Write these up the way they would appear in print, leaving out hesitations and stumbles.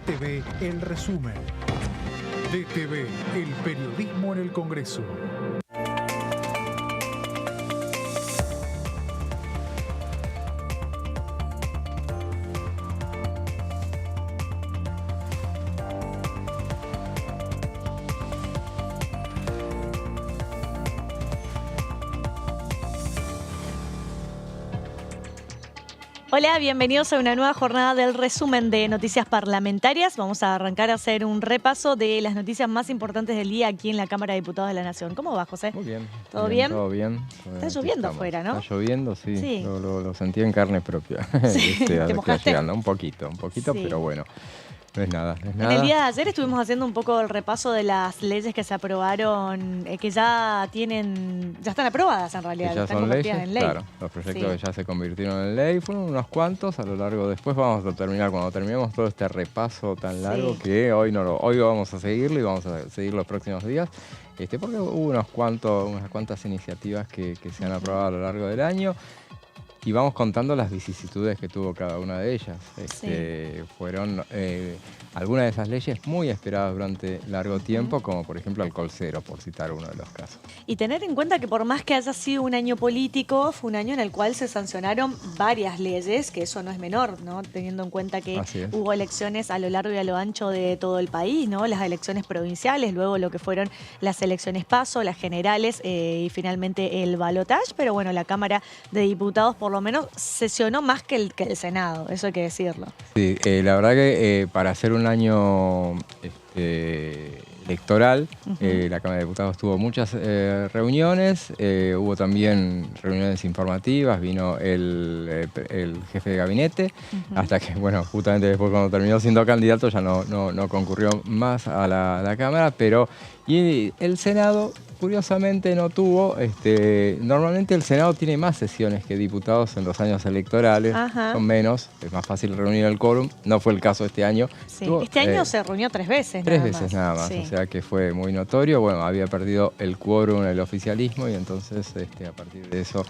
DTV El Resumen. DTV, el periodismo en el Congreso. Hola, bienvenidos a una nueva jornada del resumen de noticias parlamentarias. Vamos a arrancar a hacer un repaso de las noticias más importantes del día aquí en la Cámara de Diputados de la Nación. ¿Cómo va, José? Muy bien. ¿Todo bien? Todo bien. Está lloviendo afuera, ¿no? Está lloviendo, sí. Sí. Lo sentí en carne propia. Sí. ¿Te mojaste? Llegando. Un poquito, sí. Pero bueno. No es nada. En el día de ayer estuvimos haciendo un poco el repaso de las leyes que se aprobaron, que ya están aprobadas en realidad. Que ya están son convertidas leyes, en ley. claro. Los proyectos que ya se convirtieron en ley fueron unos cuantos a lo largo. Después vamos a terminar, cuando terminemos todo este repaso tan largo, que hoy vamos a seguirlo y vamos a seguir los próximos días. Porque hubo unas cuantas iniciativas que se han aprobado a lo largo del año. Y vamos contando las vicisitudes que tuvo cada una de ellas. Fueron algunas de esas leyes muy esperadas durante largo tiempo, como por ejemplo Alcohol Cero, por citar uno de los casos. Y tener en cuenta que por más que haya sido un año político, fue un año en el cual se sancionaron varias leyes, que eso no es menor, ¿no? Teniendo en cuenta que hubo elecciones a lo largo y a lo ancho de todo el país, ¿no? Las elecciones provinciales, luego lo que fueron las elecciones PASO, las generales y finalmente el balotaje. Pero bueno, la Cámara de Diputados por lo menos sesionó más que el Senado, eso hay que decirlo. Sí, la verdad que para hacer un año electoral, la Cámara de Diputados tuvo muchas reuniones, hubo también reuniones informativas, vino el jefe de gabinete, hasta que, bueno, justamente después cuando terminó siendo candidato ya no concurrió más a la Cámara, y el Senado curiosamente no tuvo, normalmente el Senado tiene más sesiones que diputados en los años electorales, son menos, es más fácil reunir el quórum, no fue el caso este año. Sí, este año se reunió 3 veces. Tres veces nada más, o sea que fue muy notorio, bueno, había perdido el quórum el oficialismo y entonces a partir de eso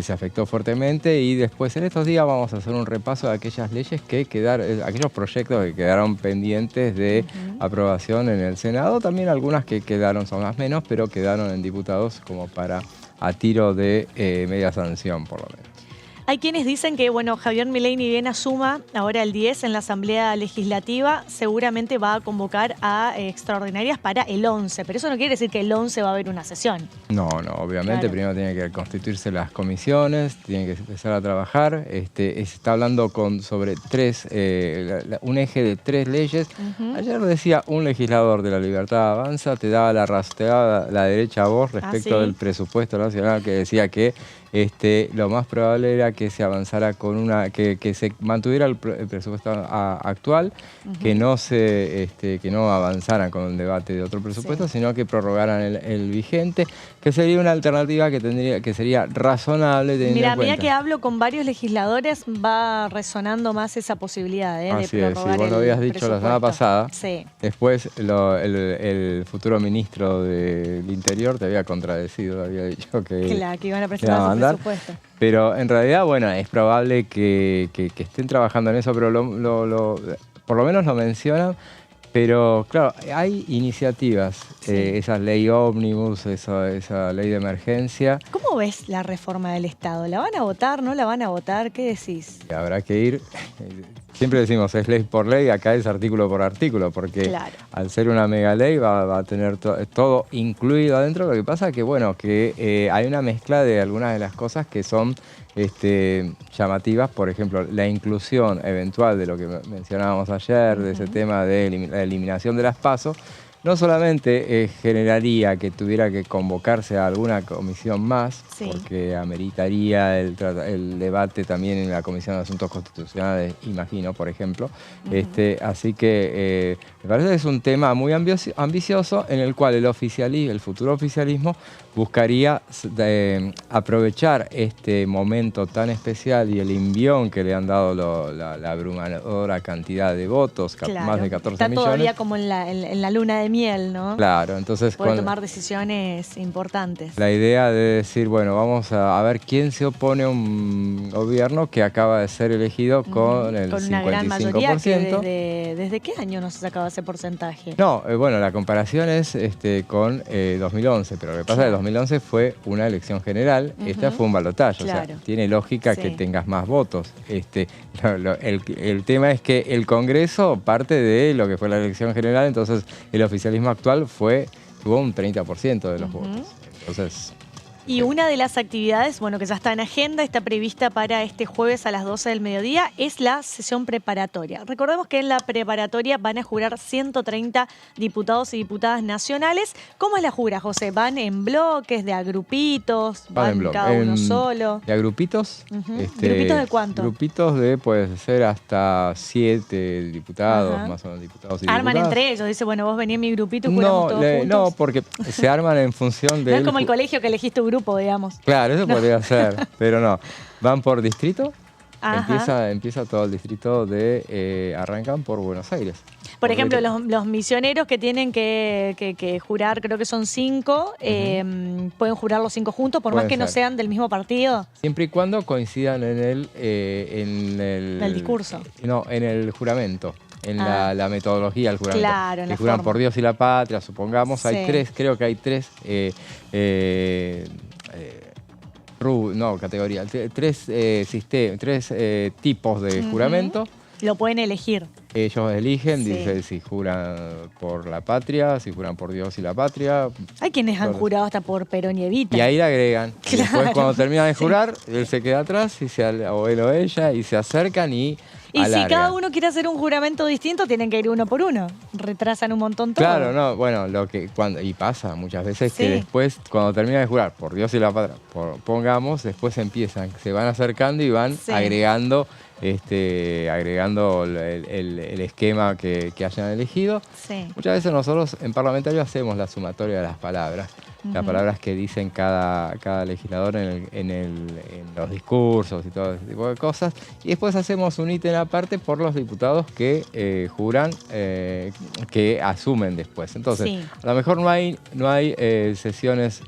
se afectó fuertemente y después en estos días vamos a hacer un repaso de aquellas leyes que quedaron, aquellos proyectos que quedaron pendientes de aprobación en el Senado, también algunas que quedaron, son las menos, pero quedaron en diputados como para a tiro de media sanción por lo menos. Hay quienes dicen que, bueno, Javier Milei ni bien asuma ahora el 10 en la Asamblea Legislativa, seguramente va a convocar a extraordinarias para el 11, pero eso no quiere decir que el 11 va a haber una sesión. No, obviamente primero tienen que constituirse las comisiones, tienen que empezar a trabajar, se está hablando sobre un eje de 3 leyes. Ayer decía un legislador de La Libertad Avanza, te daba la derecha a vos respecto del presupuesto nacional, que decía que lo más probable era que se avanzara con que se mantuviera el presupuesto actual, que no avanzaran con el debate de otro presupuesto, sino que prorrogaran el vigente, que sería una alternativa que sería razonable teniendo en cuenta. Mira que hablo con varios legisladores, va resonando más esa posibilidad de prorrogar vos lo habías dicho la semana pasada. Sí. Después el futuro ministro del Interior te había contradecido, había dicho que iban a presentar su presupuesto. Pero en realidad, bueno, es probable que estén trabajando en eso, pero por lo menos lo mencionan. Pero claro, hay iniciativas, esa ley ómnibus, esa ley de emergencia. ¿Cómo ves la reforma del Estado? ¿La van a votar? ¿No la van a votar? ¿Qué decís? Habrá que ir. Siempre decimos es ley por ley, acá es artículo por artículo, porque al ser una mega ley va a tener todo incluido adentro. Lo que pasa es que hay una mezcla de algunas de las cosas que son llamativas, por ejemplo, la inclusión eventual de lo que mencionábamos ayer, de ese tema de la eliminación de las PASO. No solamente generaría que tuviera que convocarse a alguna comisión más, porque ameritaría el debate también en la Comisión de Asuntos Constitucionales, imagino, por ejemplo. Así que me parece que es un tema muy ambicioso en el cual el futuro oficialismo buscaría aprovechar este momento tan especial y el envión que le han dado la abrumadora cantidad de votos, más de 14 millones. Está todavía como en la luna de miel. miel, ¿no? Claro, entonces... Puede tomar decisiones importantes. La idea de decir, bueno, vamos a ver quién se opone a un gobierno que acaba de ser elegido con el 55%. Con una gran mayoría que ¿desde qué año no se sacaba ese porcentaje? No, bueno, la comparación es con 2011, pero lo que pasa es que 2011 fue una elección general, esta fue un balotaje, claro. O sea, tiene lógica que tengas más votos. El tema es que el Congreso parte de lo que fue la elección general, entonces el oficialismo actual tuvo un 30% de los votos. Entonces... Y una de las actividades, bueno, que ya está en agenda, está prevista para este jueves a las 12 del mediodía, es la sesión preparatoria. Recordemos que en la preparatoria van a jurar 130 diputados y diputadas nacionales. ¿Cómo es la jura, José? ¿Van en bloques, de a grupitos? ¿Van cada uno solo? ¿De a grupitos? ¿Grupitos de cuánto? Grupitos de, puede ser hasta 7 diputados, más o menos diputados y diputadas. ¿Arman entre ellos? Dice, bueno, vos venís a mi grupito y juramos todos juntos. No, porque se arman en función de... No es como el colegio que elegiste tu grupo, digamos. Claro, eso podría ser, pero no. Van por distrito, empieza todo el distrito arrancan por Buenos Aires. Por ejemplo, los misioneros que tienen que jurar, creo que son 5, pueden jurar los 5 juntos, por más que no sean del mismo partido. Siempre y cuando coincidan en el discurso. No, en el juramento. En la metodología del juramento. Claro, en que la juran forma. por Dios y la patria, supongamos. Hay 3, creo que hay 3 categorías, 3 tipos de juramento. Lo pueden elegir. Ellos eligen, dice si juran por la patria, si juran por Dios y la patria. Hay quienes han jurado hasta por Perón y Evita. Y ahí le agregan. Claro. Y después cuando terminan de jurar, él se queda atrás, o él o ella, y se acercan y alargan. Si cada uno quiere hacer un juramento distinto, tienen que ir uno por uno. Retrasan un montón todo. Claro, no, bueno, y pasa muchas veces que después, cucuando terminan de jurar por Dios y la patria, pongamos, después se van acercando y van agregando el esquema que hayan elegido. Muchas veces nosotros en parlamentario hacemos la sumatoria de las palabras. Las palabras que dicen cada legislador en los discursos y todo ese tipo de cosas. Y después hacemos un ítem aparte por los diputados que juran, que asumen después. Entonces, a lo mejor no hay sesiones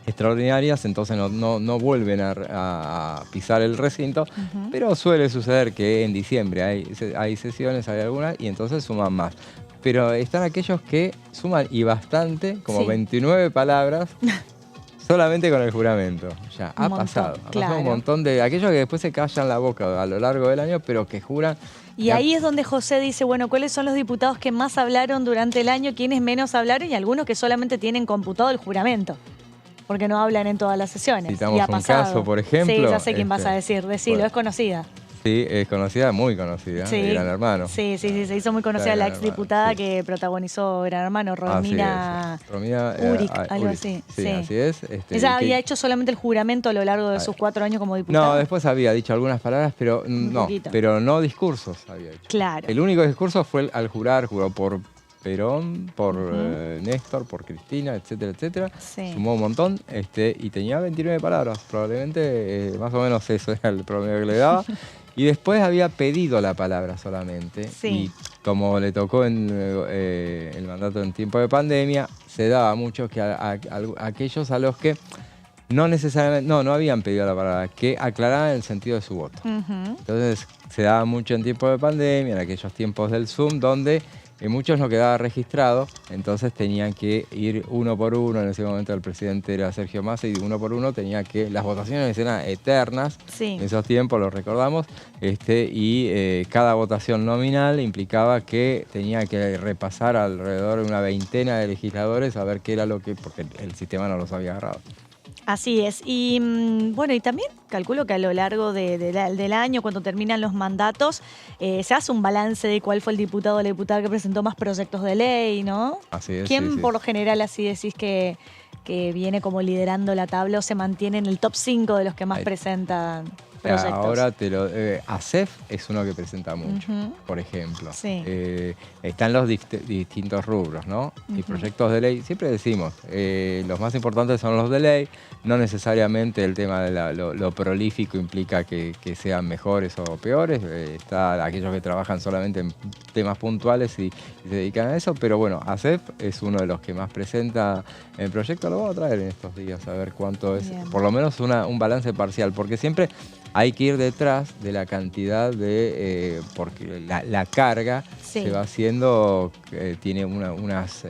extraordinarias, entonces no vuelven a pisar el recinto, pero suele suceder que en diciembre hay sesiones, hay algunas, y entonces suman más. Pero están aquellos que suman y bastante, como 29 palabras, solamente con el juramento. Ya ha pasado un montón de aquellos que después se callan la boca a lo largo del año, pero que juran. Y ahí es donde José dice, bueno, ¿cuáles son los diputados que más hablaron durante el año, quiénes menos hablaron y algunos que solamente tienen computado el juramento? Porque no hablan en todas las sesiones. Citamos un caso, por ejemplo. Sí, ya sé quién vas a decir. Decilo, es conocida. Sí, es conocida, muy conocida, Gran Hermano. Sí, se hizo muy conocida la exdiputada que protagonizó Gran Hermano, Romina Uric, algo así. Sí, así es. Ella había hecho solamente el juramento a lo largo de sus 4 años como diputada. No, después había dicho algunas palabras, pero no discursos había hecho. Claro. El único discurso fue al juró por Perón, por Néstor, por Cristina, etcétera, etcétera. Sumó un montón y tenía 29 palabras. Probablemente más o menos eso era el promedio que le daba. Y después había pedido la palabra solamente. Y como le tocó en el mandato en tiempo de pandemia, se daba mucho que aquellos a los que no necesariamente, no habían pedido la palabra, que aclaraban el sentido de su voto. Entonces se daba mucho en tiempo de pandemia, en aquellos tiempos del Zoom, donde muchos no quedaba registrado, entonces tenían que ir uno por uno. En ese momento el presidente era Sergio Massa y uno por uno tenía que... Las votaciones eran eternas, en esos tiempos, lo recordamos, y cada votación nominal implicaba que tenía que repasar alrededor de una veintena de legisladores a ver qué era lo que... porque el sistema no los había agarrado. Así es. Y bueno, y también calculo que a lo largo del año, cuando terminan los mandatos, se hace un balance de cuál fue el diputado o la diputada que presentó más proyectos de ley, ¿no? Así es. ¿Quién por lo general así decís que viene como liderando la tabla o se mantiene en el top 5 de los que más presentan proyectos. Ahora ASEF es uno que presenta mucho, por ejemplo. Sí. Están los distintos rubros, ¿no? Y proyectos de ley, siempre decimos, los más importantes son los de ley, no necesariamente el tema de lo prolífico implica que sean mejores o peores, está aquellos que trabajan solamente en temas puntuales y se dedican a eso, pero bueno, ASEF es uno de los que más presenta el proyecto, lo vamos a traer en estos días a ver cuánto es, por lo menos un balance parcial, porque siempre hay que ir detrás de la cantidad de, porque la carga se va haciendo, tiene unas,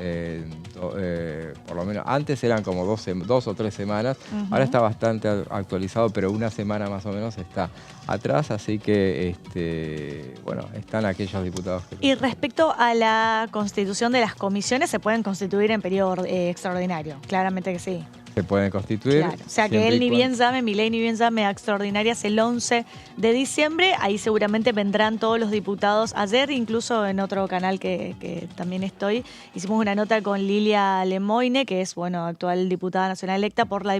por lo menos, antes eran como 2 o 3 semanas, ahora está bastante actualizado, pero una semana más o menos está atrás, así que, bueno, están aquellos diputados que... Y respecto a la constitución de las comisiones, ¿se pueden constituir en periodo extraordinario? Claramente que sí. Se pueden constituir. Claro, o sea que él ni bien llame, Milei ni bien llame a extraordinarias el 11 de diciembre, ahí seguramente vendrán todos los diputados. Ayer, incluso en otro canal que también estoy, hicimos una nota con Lilia Lemoine, que es, bueno, actual diputada nacional electa por la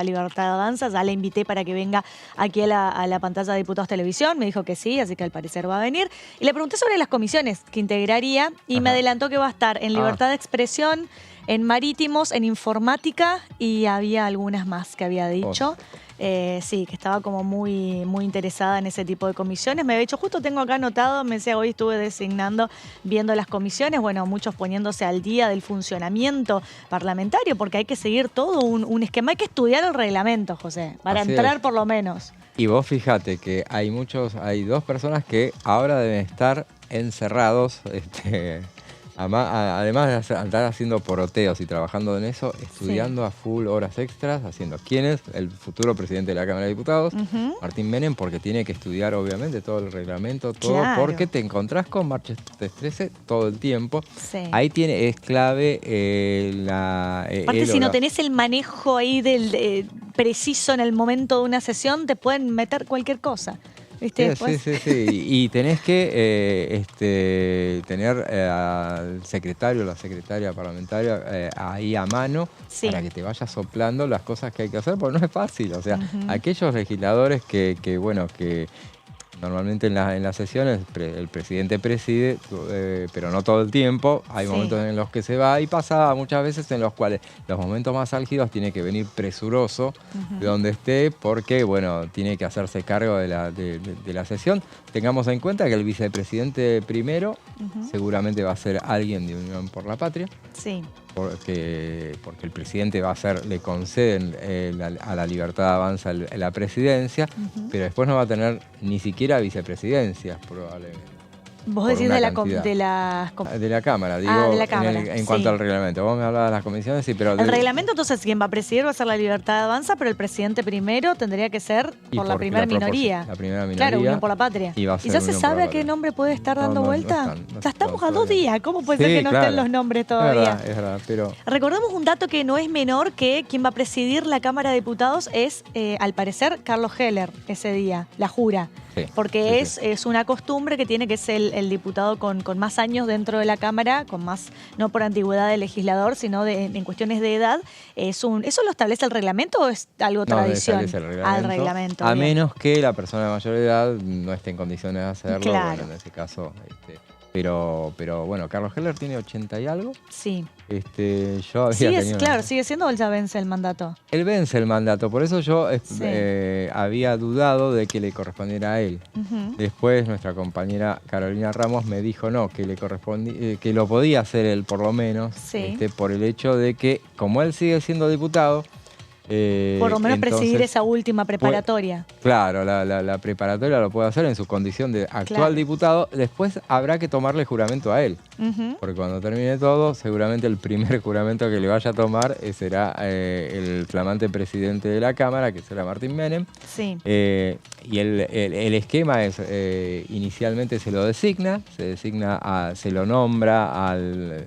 Libertad de Avanza. Ya la invité para que venga aquí a la pantalla de Diputados Televisión, me dijo que sí, así que al parecer va a venir. Y le pregunté sobre las comisiones que integraría y me adelantó que va a estar en libertad de expresión, en marítimos, en informática y había algunas más que había dicho. Sí, que estaba como muy interesada en ese tipo de comisiones. Me había dicho, justo tengo acá anotado, me decía, hoy estuve designando, viendo las comisiones, bueno, muchos poniéndose al día del funcionamiento parlamentario, porque hay que seguir todo un esquema, hay que estudiar el reglamento, José, para entrar por lo menos. Y vos fíjate que hay 2 personas que ahora deben estar encerrados, además de andar haciendo poroteos y trabajando en eso, estudiando a full horas extras, haciendo quién es el futuro presidente de la Cámara de Diputados, Martín Menem, porque tiene que estudiar obviamente todo el reglamento, todo, porque te encontrás con marchas de 13 todo el tiempo. Ahí es clave aparte, si no tenés el manejo ahí preciso en el momento de una sesión, te pueden meter cualquier cosa. ¿Viste? Sí. Y tenés que tener al secretario, la secretaria parlamentaria ahí a mano para que te vaya soplando las cosas que hay que hacer, porque no es fácil. O sea, aquellos legisladores que normalmente en las sesiones el presidente preside, pero no todo el tiempo. Hay momentos en los que se va y pasa muchas veces en los cuales los momentos más álgidos tiene que venir presuroso de donde esté porque, bueno, tiene que hacerse cargo de la sesión. Tengamos en cuenta que el vicepresidente primero seguramente va a ser alguien de Unión por la Patria. Sí. Porque el presidente le conceden a la Libertad de Avanza la presidencia, pero después no va a tener ni siquiera vicepresidencias probablemente. Vos decís de la Cámara, digo, de la Cámara, en cuanto al reglamento. Vos me hablabas de las comisiones, sí, pero... El reglamento, entonces, quien va a presidir va a ser la Libertad de Avanza, pero el presidente primero tendría que ser por la primera minoría. La primera minoría. Claro, Unión por la Patria. ¿Y ya se sabe a qué nombre puede estar dando vuelta? Ya estamos a 2 días. ¿Cómo puede ser que no estén los nombres todavía? Es verdad, pero... Recordemos un dato que no es menor, que quien va a presidir la Cámara de Diputados es, al parecer, Carlos Heller ese día, la jura. Porque es una costumbre que tiene que ser el diputado con más años dentro de la Cámara, con más, no por antigüedad de legislador, sino en cuestiones de edad. ¿Eso lo establece el reglamento o es algo tradición? Al reglamento. A menos que la persona de mayor edad no esté en condiciones de hacerlo. Claro. Bueno, en ese caso... Pero bueno, Carlos Heller tiene 80 y algo. Sí. Yo había claro, sigue siendo o ya vence el mandato. Él vence el mandato, por eso yo había dudado de que le correspondiera a él. Después nuestra compañera Carolina Ramos me dijo que lo podía hacer él por lo menos, por el hecho de que como él sigue siendo diputado, por lo menos presidir esa última preparatoria. Claro, la preparatoria lo puede hacer en su condición de actual diputado. Después habrá que tomarle juramento a él. Porque cuando termine todo, seguramente el primer juramento que le vaya a tomar será el flamante presidente de la Cámara, que será Martín Menem. Sí. Y el esquema es, inicialmente se lo nombra al...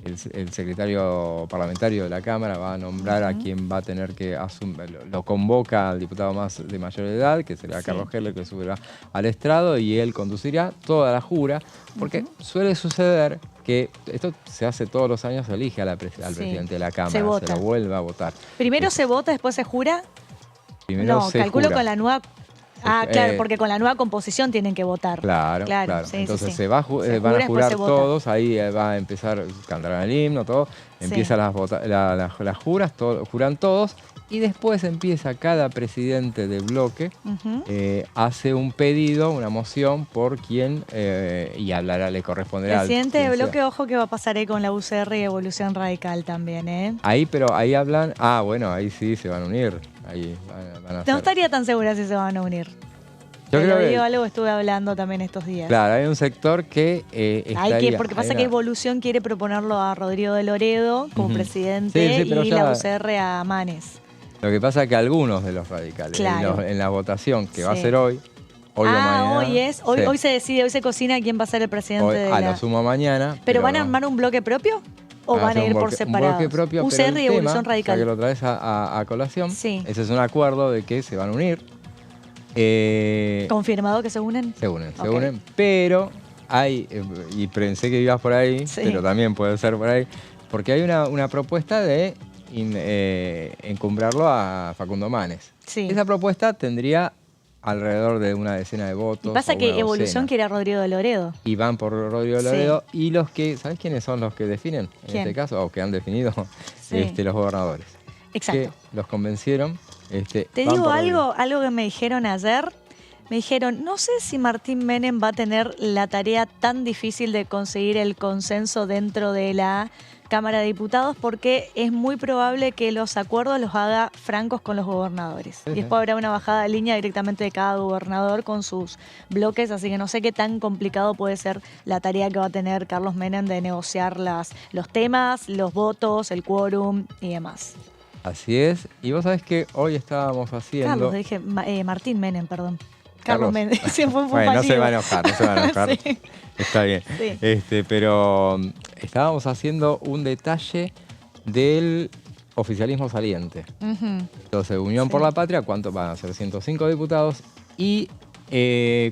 El secretario parlamentario de la Cámara va a nombrar a quien va a tener que asumir, lo convoca al diputado de mayor edad, que será Carlos Heller, que subirá al estrado y él conducirá toda la jura, porque suele suceder que esto se hace todos los años, se elige al presidente de la Cámara, se lo vuelve a votar. Primero se vota, después se jura. Primero calculo con la nueva Claro, porque con la nueva composición tienen que votar. Claro. Sí, entonces sí. van a jurar todos, ahí va a empezar, cantarán el himno, todo, empiezan las juras, juran todos, y después empieza cada presidente del bloque, hace un pedido, una moción por quien, y hablará, le corresponderá presidente de bloque, ojo que va a pasar ahí con la UCR y Evolución Radical también, ¿eh? Ahí hablan, bueno, ahí sí se van a unir. Ahí van a no estaría tan segura si se van a unir. Yo creo que algo estuve hablando también estos días. Claro, hay un sector que porque pasa que Evolución quiere proponerlo a Rodrigo de Loredo como presidente y la UCR a Manes. Lo que pasa es que algunos de los radicales, en la votación que va a ser hoy o mañana. Hoy se decide, hoy se cocina quién va a ser el presidente lo sumo mañana. ¿Pero van a armar un bloque propio? ¿O van a ir por separados? Un bloque propio, UCR y Evolución Radical. Ya que lo traes a colación, ese es un acuerdo de que se van a unir. ¿Confirmado que se unen? Se unen, pero hay, y pensé que ibas por ahí, pero también puede ser por ahí, porque hay una propuesta de encumbrarlo a Facundo Manes. Esa propuesta tendría alrededor de una decena de votos. Y pasa que Evolución quiere a Rodrigo de Loredo. Y van por Rodrigo de Loredo. Y los que, ¿sabes quiénes son los que definen en este caso? O que han definido los gobernadores. Exacto. Que los convencieron. Te digo algo que me dijeron ayer. Me dijeron, no sé si Martín Menem va a tener la tarea tan difícil de conseguir el consenso dentro de la Cámara de Diputados, porque es muy probable que los acuerdos los haga francos con los gobernadores. Y después habrá una bajada de línea directamente de cada gobernador con sus bloques, así que no sé qué tan complicado puede ser la tarea que va a tener Carlos Menem de negociar los temas, los votos, el quórum y demás. Así es. Y vos sabés que hoy estábamos haciendo... Carlos, dije Martín Menem, perdón. Carlos Menem. Bueno, no se va a enojar. Sí. Está bien. Sí. Pero estábamos haciendo un detalle del oficialismo saliente. Entonces, Unión por la Patria, ¿cuánto van a ser? 105 diputados. Y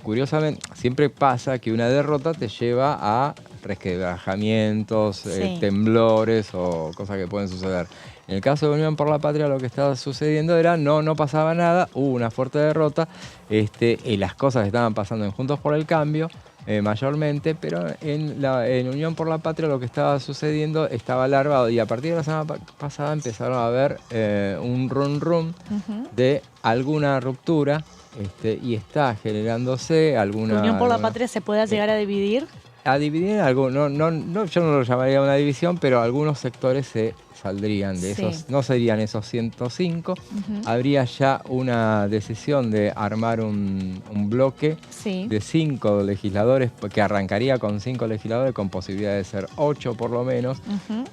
curiosamente, siempre pasa que una derrota te lleva a resquebrajamientos, temblores o cosas que pueden suceder. En el caso de Unión por la Patria lo que estaba sucediendo era no pasaba nada, hubo una fuerte derrota, y las cosas que estaban pasando en Juntos por el Cambio mayormente, pero en Unión por la Patria lo que estaba sucediendo estaba alargado, y a partir de la semana pasada empezaron a haber un rum de alguna ruptura, y está generándose alguna... ¿Unión por la Patria se pueda llegar a dividir? A dividir algo, yo no lo llamaría una división, pero algunos sectores se saldrían de esos, no serían esos 105, habría ya una decisión de armar un bloque de 5 legisladores, que arrancaría con 5 legisladores, con posibilidad de ser 8 por lo menos,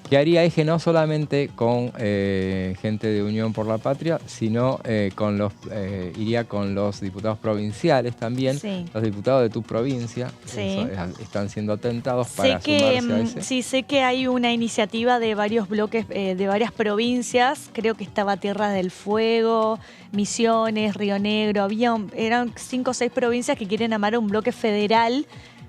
que haría eje no solamente con gente de Unión por la Patria, sino iría con los diputados provinciales también, los diputados de tu provincia, están siendo tentados para sumarse a ese. Sí, sé que hay una iniciativa de varios bloques, de varias provincias, creo que estaba Tierra del Fuego, Misiones, Río Negro, eran 5 o 6 provincias que quieren armar un bloque federal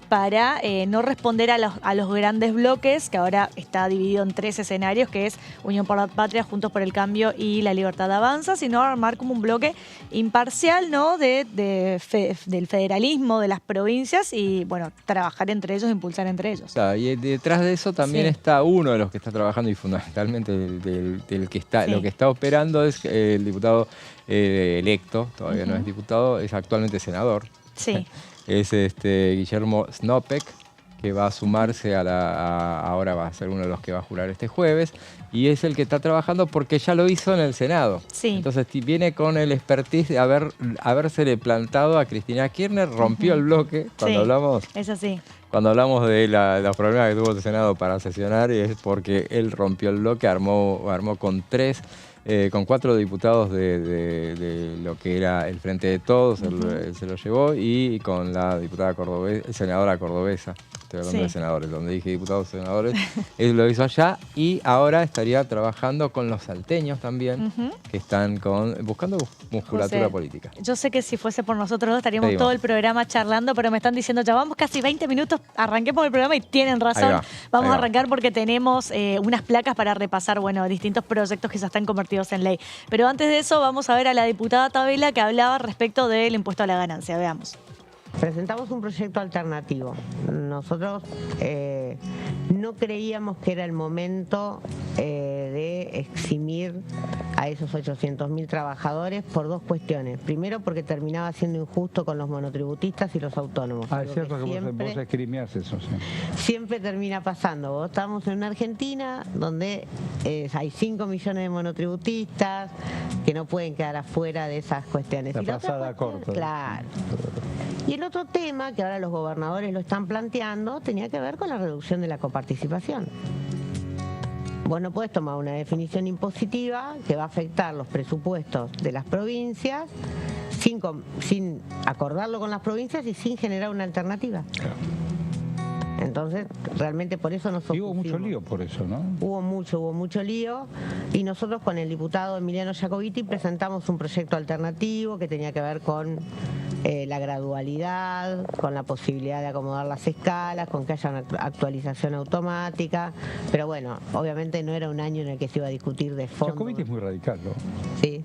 para no responder a los grandes bloques, que ahora está dividido en 3 escenarios, que es Unión por la Patria, Juntos por el Cambio y La Libertad Avanza, sino armar como un bloque imparcial, ¿no? del federalismo de las provincias y, bueno, trabajar entre ellos, impulsar entre ellos. Claro, y detrás de eso también está uno de los que está trabajando, y fundamentalmente del que está, lo que está operando es el diputado electo, todavía no es diputado, es actualmente senador. Sí. Es Guillermo Snopek, que va a sumarse ahora va a ser uno de los que va a jurar este jueves, y es el que está trabajando porque ya lo hizo en el Senado. Entonces viene con el expertise de habérsele plantado a Cristina Kirchner, rompió el bloque cuando hablamos. Es así. Cuando hablamos de los problemas que tuvo el Senado para sesionar, es porque él rompió el bloque, armó con 4 diputados de lo que era el Frente de Todos, él se lo llevó, y con la senadora cordobesa. estoy hablando de senadores, donde dije diputados, senadores, él lo hizo allá y ahora estaría trabajando con los salteños también, que están buscando musculatura José, política. Yo sé que si fuese por nosotros dos estaríamos todo el programa charlando, pero me están diciendo, ya vamos casi 20 minutos, arranquemos el programa y tienen razón. Vamos a arrancar porque tenemos unas placas para repasar, bueno, distintos proyectos que ya están convertidos en ley. Pero antes de eso vamos a ver a la diputada Tabela que hablaba respecto del impuesto a la ganancia. Veamos. Presentamos un proyecto alternativo. Nosotros no creíamos que era el momento de eximir a esos 800.000 trabajadores por dos cuestiones. Primero, porque terminaba siendo injusto con los monotributistas y los autónomos. Es cierto que vos escribías eso. Sí. Siempre termina pasando. Vos estamos en una Argentina donde hay 5 millones de monotributistas que no pueden quedar afuera de esas cuestiones. La pasada corta. Claro. Y el otro tema, que ahora los gobernadores lo están planteando, tenía que ver con la reducción de la coparticipación. Vos no podés tomar una definición impositiva que va a afectar los presupuestos de las provincias sin acordarlo con las provincias y sin generar una alternativa. Claro. Entonces, realmente por eso nos opusimos. Hubo mucho lío por eso, ¿no? Hubo mucho lío. Y nosotros con el diputado Emiliano Jacobiti presentamos un proyecto alternativo que tenía que ver con la gradualidad, con la posibilidad de acomodar las escalas, con que haya una actualización automática. Pero bueno, obviamente no era un año en el que se iba a discutir de fondo. Jacobiti es muy radical, ¿no? Sí.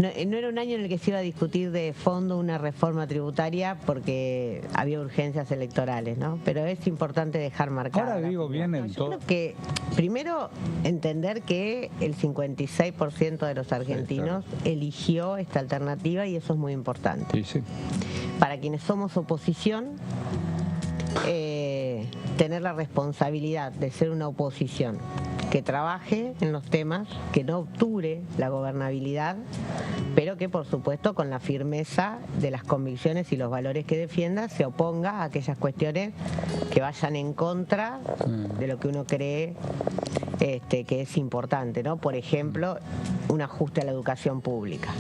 No era un año en el que se iba a discutir de fondo una reforma tributaria porque había urgencias electorales, ¿no? Pero es importante dejar marcado. Ahora digo bien en todo. Yo creo que primero entender que el 56% de los argentinos eligió esta alternativa y eso es muy importante. Sí, sí. Para quienes somos oposición, tener la responsabilidad de ser una oposición que trabaje en los temas, que no obture la gobernabilidad, pero que por supuesto con la firmeza de las convicciones y los valores que defienda se oponga a aquellas cuestiones que vayan en contra de lo que uno cree que es importante, ¿no? Por ejemplo, un ajuste a la educación pública.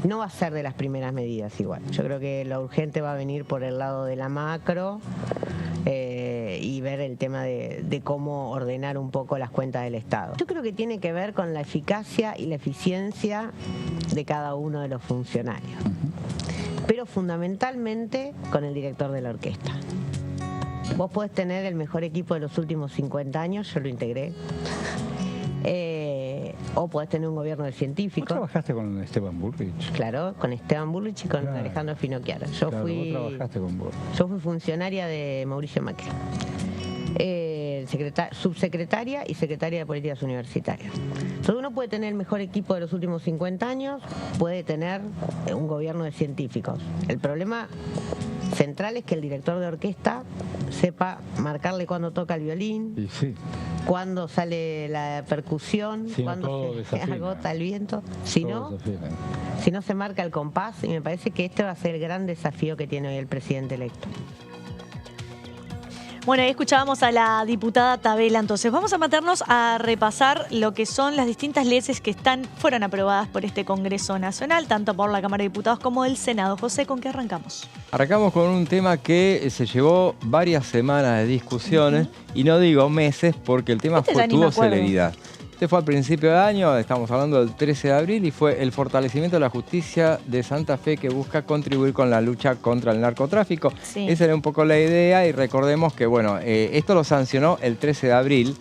No va a ser de las primeras medidas igual. Yo creo que lo urgente va a venir por el lado de la macro y ver el tema de cómo ordenar un poco las cuentas del Estado. Yo creo que tiene que ver con la eficacia y la eficiencia de cada uno de los funcionarios, pero fundamentalmente con el director de la orquesta. Vos podés tener el mejor equipo de los últimos 50 años, yo lo integré, o podés tener un gobierno de científicos. ¿Vos trabajaste con Esteban Bullrich? Claro, con Esteban Bullrich y con Alejandro Finocchiaro. Vos trabajaste con Bullrich. Yo fui funcionaria de Mauricio Macri. Subsecretaria y secretaria de Políticas Universitarias. Entonces uno puede tener el mejor equipo de los últimos 50 años, puede tener un gobierno de científicos. El problema central es que el director de orquesta sepa marcarle cuándo toca el violín, cuándo sale la percusión, cuándo se agota el viento. Si no se marca el compás, y me parece que este va a ser el gran desafío que tiene hoy el presidente electo. Bueno, ahí escuchábamos a la diputada Tabela. Entonces, vamos a meternos a repasar lo que son las distintas leyes que fueron aprobadas por este Congreso Nacional, tanto por la Cámara de Diputados como el Senado. José, ¿con qué arrancamos? Arrancamos con un tema que se llevó varias semanas de discusiones, y no digo meses, porque el tema tuvo celeridad. Este fue al principio de año, estamos hablando del 13 de abril, y fue el fortalecimiento de la justicia de Santa Fe que busca contribuir con la lucha contra el narcotráfico. Sí. Esa era un poco la idea, y recordemos que bueno, esto lo sancionó el 13 de abril,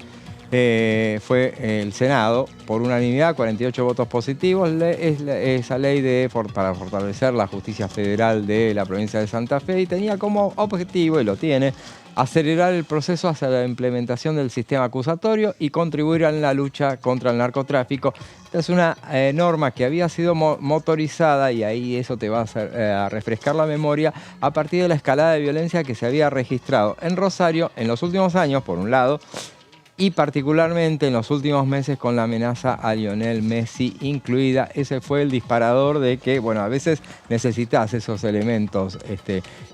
fue el Senado por unanimidad, 48 votos positivos, esa ley para fortalecer la justicia federal de la provincia de Santa Fe, y tenía como objetivo, y lo tiene, acelerar el proceso hacia la implementación del sistema acusatorio y contribuir en la lucha contra el narcotráfico. Esta es una norma que había sido motorizada, y ahí eso te va a hacer a refrescar la memoria, a partir de la escalada de violencia que se había registrado en Rosario en los últimos años, por un lado, y particularmente en los últimos meses con la amenaza a Lionel Messi incluida. Ese fue el disparador de que, bueno, a veces necesitas esos elementos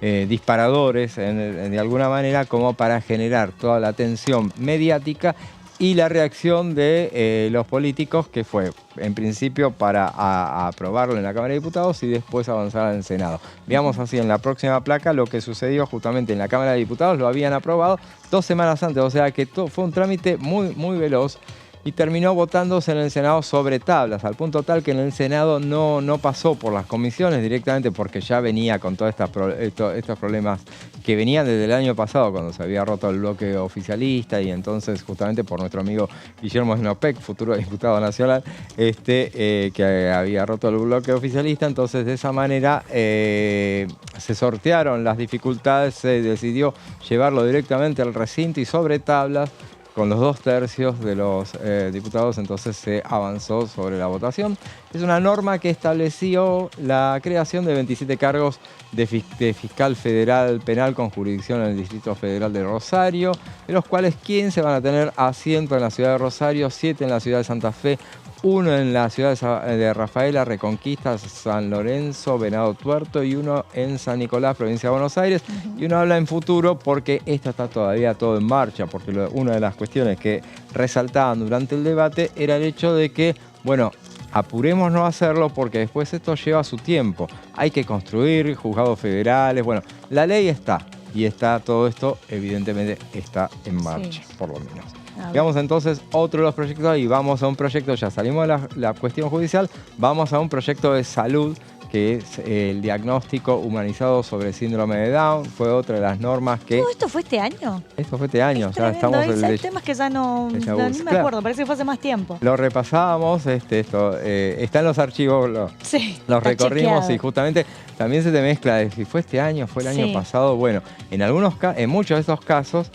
disparadores de alguna manera como para generar toda la atención mediática y la reacción de los políticos, que fue en principio para aprobarlo en la Cámara de Diputados y después avanzar en el Senado. Veamos así en la próxima placa lo que sucedió justamente en la Cámara de Diputados. Lo habían aprobado 2 semanas antes, o sea que fue un trámite muy, muy veloz. Y terminó votándose en el Senado sobre tablas, al punto tal que en el Senado no pasó por las comisiones directamente porque ya venía con todos estos problemas que venían desde el año pasado cuando se había roto el bloque oficialista y entonces justamente por nuestro amigo Guillermo Snopek, futuro diputado nacional, que había roto el bloque oficialista. Entonces de esa manera se sortearon las dificultades, se decidió llevarlo directamente al recinto y sobre tablas. Con los 2/3 de los diputados, entonces se avanzó sobre la votación. Es una norma que estableció la creación de 27 cargos de fiscal federal penal con jurisdicción en el Distrito Federal de Rosario, de los cuales 15 van a tener asiento en la ciudad de Rosario, 7 en la ciudad de Santa Fe, 1 en la ciudad de Rafaela, Reconquista, San Lorenzo, Venado Tuerto y 1 en San Nicolás, provincia de Buenos Aires. Y uno habla en futuro porque esto está todavía todo en marcha, porque una de las cuestiones que resaltaban durante el debate era el hecho de que, bueno, apuremos no hacerlo porque después esto lleva su tiempo. Hay que construir juzgados federales. Bueno, la ley está y está todo esto, evidentemente, está en marcha, por lo menos. Veamos entonces otro de los proyectos y vamos a un proyecto, ya salimos de la cuestión judicial, vamos a un proyecto de salud que es el diagnóstico humanizado sobre síndrome de Down. Fue otra de las normas que... ¿Todo esto fue este año? Esto fue este año, ya estamos... Hay temas que ya no me acuerdo, parece que fue hace más tiempo. Lo repasábamos, está en los archivos, los recorrimos chequeado. Y justamente también se te mezcla, si fue este año, fue el año pasado. Bueno, en muchos de estos casos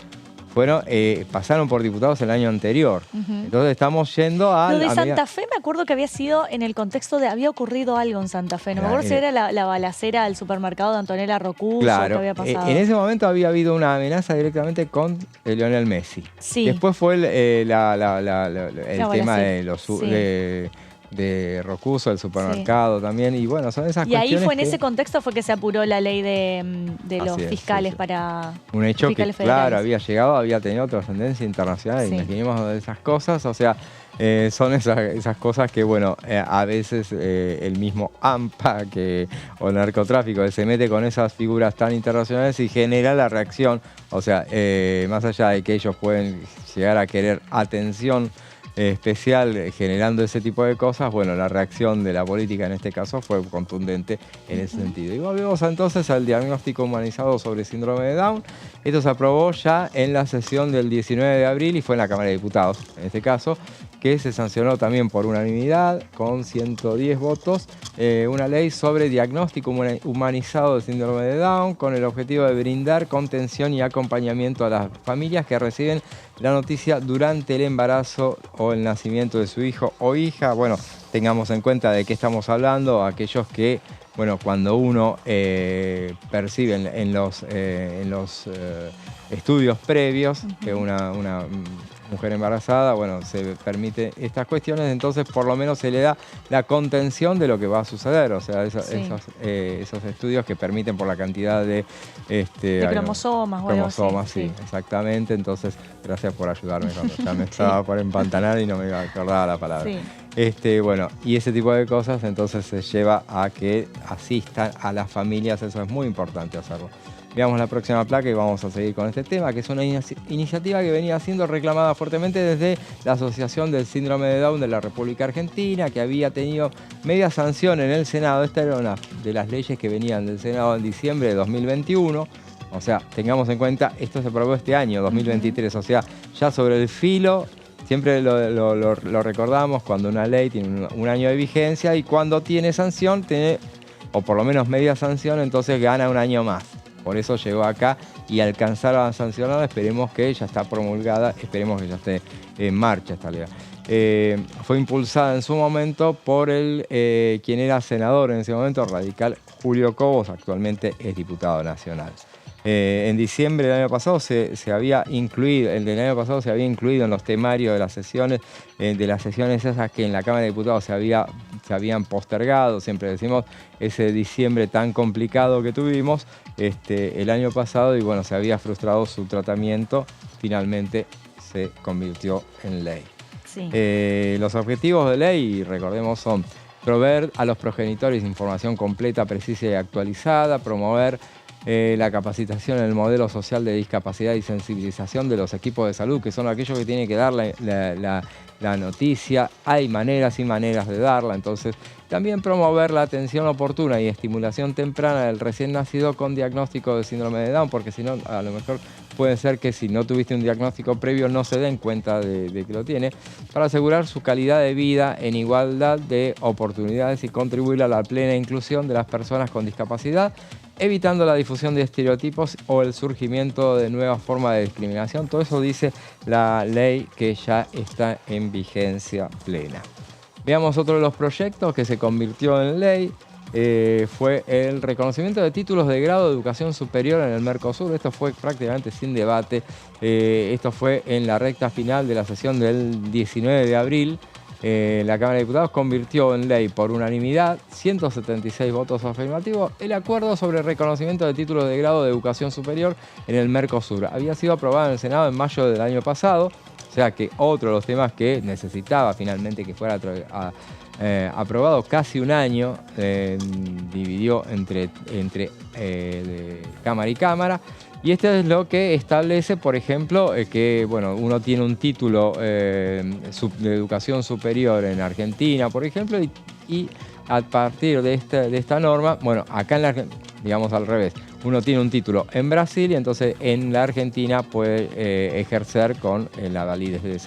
pasaron por diputados el año anterior. Entonces estamos yendo a... Lo de Santa Fe me acuerdo que había sido en el contexto de... Había ocurrido algo en Santa Fe. No me acuerdo si era la balacera del supermercado de Antonella Rocuso. Claro, que había pasado. En ese momento había habido una amenaza directamente con Lionel Messi. Sí. Después fue el tema de Rocuso, el supermercado también, y bueno, son esas cuestiones. Y ahí fue en ese contexto fue que se apuró la ley de los fiscales para... Un hecho que, federales. Claro, había llegado, había tenido trascendencia internacional, y definimos de esas cosas, o sea, son esas cosas que, bueno, a veces el mismo AMPA o el narcotráfico se mete con esas figuras tan internacionales y genera la reacción, o sea, más allá de que ellos pueden llegar a querer atención especial generando ese tipo de cosas, bueno, la reacción de la política en este caso fue contundente en ese sentido. Y volvemos entonces al diagnóstico humanizado sobre síndrome de Down. Esto se aprobó ya en la sesión del 19 de abril y fue en la Cámara de Diputados, en este caso, que se sancionó también por unanimidad con 110 votos, una ley sobre diagnóstico humanizado de síndrome de Down con el objetivo de brindar contención y acompañamiento a las familias que reciben la noticia durante el embarazo o el nacimiento de su hijo o hija. Bueno, tengamos en cuenta de qué estamos hablando, aquellos que, bueno, cuando uno percibe en los estudios previos que una mujer embarazada, bueno, se permite estas cuestiones, entonces por lo menos se le da la contención de lo que va a suceder, o sea, esos estudios que permiten por la cantidad de cromosomas. Cromosomas, sí, exactamente, entonces gracias por ayudarme cuando ya me estaba por empampanar y no me acordaba la palabra. Bueno, y ese tipo de cosas entonces se lleva a que asistan a las familias, eso es muy importante hacerlo. Veamos la próxima placa y vamos a seguir con este tema, que es una iniciativa que venía siendo reclamada fuertemente desde la Asociación del Síndrome de Down de la República Argentina, que había tenido media sanción en el Senado. Esta era una de las leyes que venían del Senado en diciembre de 2021. O sea, tengamos en cuenta, esto se aprobó este año, 2023. O sea, ya sobre el filo, siempre lo recordamos, cuando una ley tiene un año de vigencia y cuando tiene sanción, o por lo menos media sanción, entonces gana un año más. Por eso llegó acá y alcanzar a sancionar, esperemos que ya está promulgada, esperemos que ya esté en marcha esta ley. Fue impulsada en su momento por quien era senador en ese momento, radical Julio Cobos, actualmente es diputado nacional. En diciembre del año pasado se había incluido en los temarios de las sesiones esas que en la Cámara de Diputados se habían postergado, siempre decimos, ese diciembre tan complicado que tuvimos el año pasado, y bueno, se había frustrado su tratamiento, finalmente se convirtió en ley. Sí. Los objetivos de ley, recordemos, son proveer a los progenitores información completa, precisa y actualizada, promover la capacitación en el modelo social de discapacidad y sensibilización de los equipos de salud, que son aquellos que tienen que dar la noticia. Hay maneras y maneras de darla, entonces también promover la atención oportuna y estimulación temprana del recién nacido con diagnóstico de síndrome de Down, porque si no, a lo mejor puede ser que si no tuviste un diagnóstico previo no se den cuenta de que lo tiene, para asegurar su calidad de vida en igualdad de oportunidades y contribuir a la plena inclusión de las personas con discapacidad, evitando la difusión de estereotipos o el surgimiento de nuevas formas de discriminación. Todo eso dice la ley que ya está en vigencia plena. Veamos otro de los proyectos que se convirtió en ley. Fue el reconocimiento de títulos de grado de educación superior en el Mercosur. Esto fue prácticamente sin debate. Esto fue en la recta final de la sesión del 19 de abril. La Cámara de Diputados convirtió en ley por unanimidad, 176 votos afirmativos, el acuerdo sobre el reconocimiento de títulos de grado de educación superior en el Mercosur. Había sido aprobado en el Senado en mayo del año pasado, o sea que otro de los temas que necesitaba finalmente que fuera aprobado casi un año, dividió entre Cámara y Cámara. Y esto es lo que establece, por ejemplo, que bueno, uno tiene un título de educación superior en Argentina, por ejemplo, y a partir de esta norma, bueno, acá en la Argentina, digamos al revés, uno tiene un título en Brasil y entonces en la Argentina puede ejercer con la validez de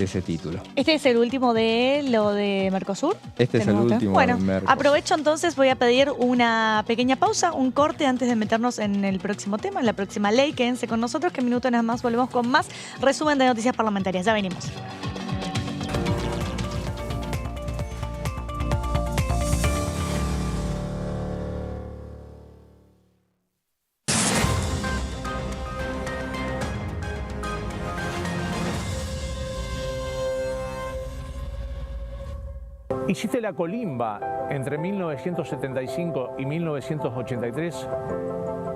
ese título. ¿Este es el último de lo de Mercosur? Este es el último. Bueno, de Mercosur. Aprovecho entonces, voy a pedir una pequeña pausa, un corte antes de meternos en el próximo tema, en la próxima ley. Quédense con nosotros, que en minutos nada más volvemos con más resumen de noticias parlamentarias. Ya venimos. Hiciste la colimba entre 1975 y 1983.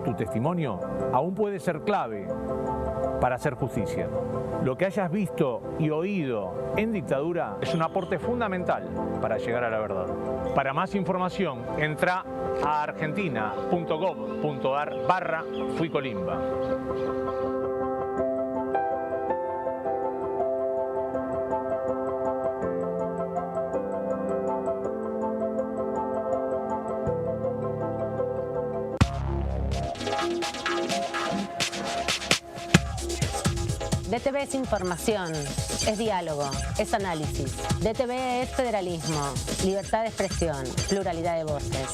Tu testimonio aún puede ser clave para hacer justicia. Lo que hayas visto y oído en dictadura es un aporte fundamental para llegar a la verdad. Para más información, entra a argentina.gov.ar/fuicolimba. DTV es información, es diálogo, es análisis. DTV es federalismo, libertad de expresión, pluralidad de voces.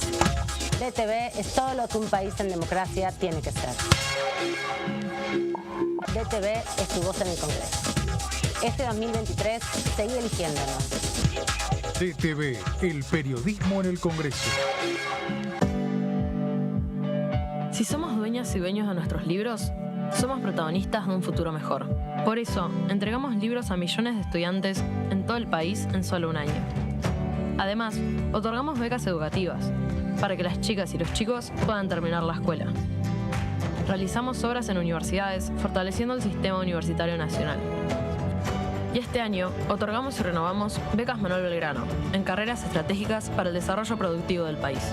DTV es todo lo que un país en democracia tiene que ser. DTV es tu voz en el Congreso. Este 2023, seguí eligiéndonos. DTV, el periodismo en el Congreso. Si somos dueñas y dueños de nuestros libros, somos protagonistas de un futuro mejor. Por eso, entregamos libros a millones de estudiantes en todo el país en solo un año. Además, otorgamos becas educativas para que las chicas y los chicos puedan terminar la escuela. Realizamos obras en universidades, fortaleciendo el sistema universitario nacional. Y este año, otorgamos y renovamos becas Manuel Belgrano en carreras estratégicas para el desarrollo productivo del país.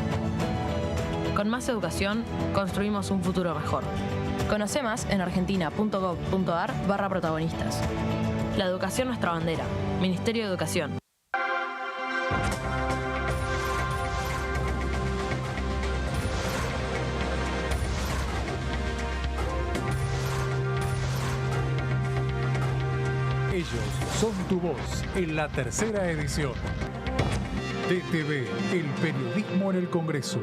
Con más educación, construimos un futuro mejor. Conoce más en argentina.gov.ar/protagonistas. La educación nuestra bandera. Ministerio de Educación. Ellos son tu voz en la tercera edición. DTV, el periodismo en el Congreso.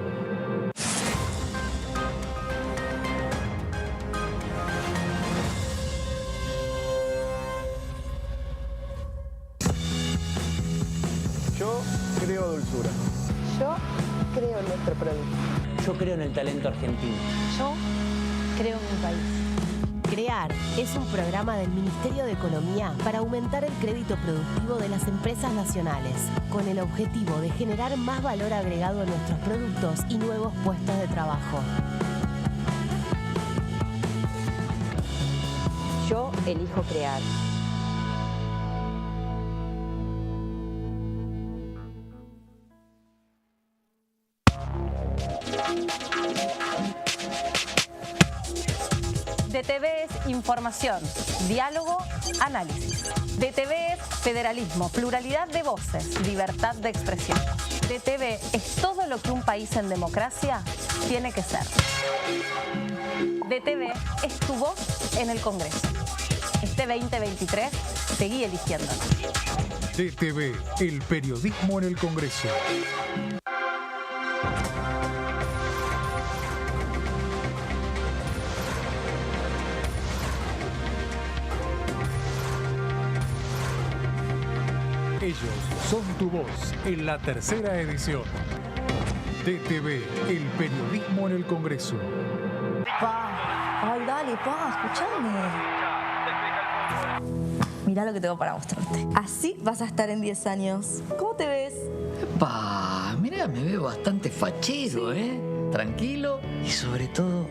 Yo creo dulzura. Yo creo en nuestro producto. Yo creo en el talento argentino. Yo creo en mi país. CREAR es un programa del Ministerio de Economía para aumentar el crédito productivo de las empresas nacionales, con el objetivo de generar más valor agregado a nuestros productos y nuevos puestos de trabajo. Yo elijo crear. información, diálogo, análisis. DTV es federalismo, pluralidad de voces, libertad de expresión. DTV es todo lo que un país en democracia tiene que ser. DTV es tu voz en el Congreso. Este 2023, seguí eligiéndonos. DTV, el periodismo en el Congreso. Ellos son tu voz en la tercera edición. DTV, el periodismo en el Congreso. Ay, dale, escuchame. Mirá lo que tengo para mostrarte. Así vas a estar en 10 años. ¿Cómo te ves? Mirá, me veo bastante fachero, tranquilo y sobre todo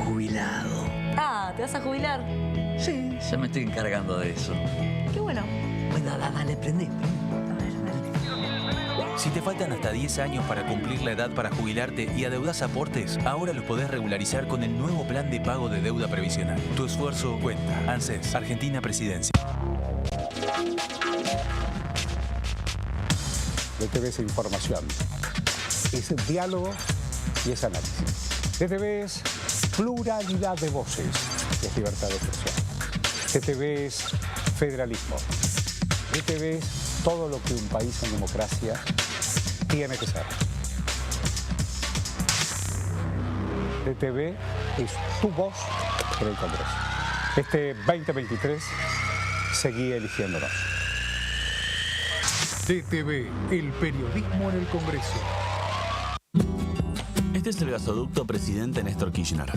jubilado. Ah, ¿te vas a jubilar? Sí, ya me estoy encargando de eso. Qué bueno. Bueno, dale, prendí. Si te faltan hasta 10 años para cumplir la edad para jubilarte y adeudas aportes, ahora los podés regularizar con el nuevo plan de pago de deuda previsional. Tu esfuerzo cuenta. ANSES, Argentina Presidencia. DTV es información, es diálogo y es análisis. DTV es pluralidad de voces, es libertad de expresión. DTV es federalismo. DTV es todo lo que un país en democracia tiene que ser. DTV es tu voz en el Congreso. Este 2023, seguí eligiéndonos. DTV, el periodismo en el Congreso. Este es el gasoducto Presidente Néstor Kirchner.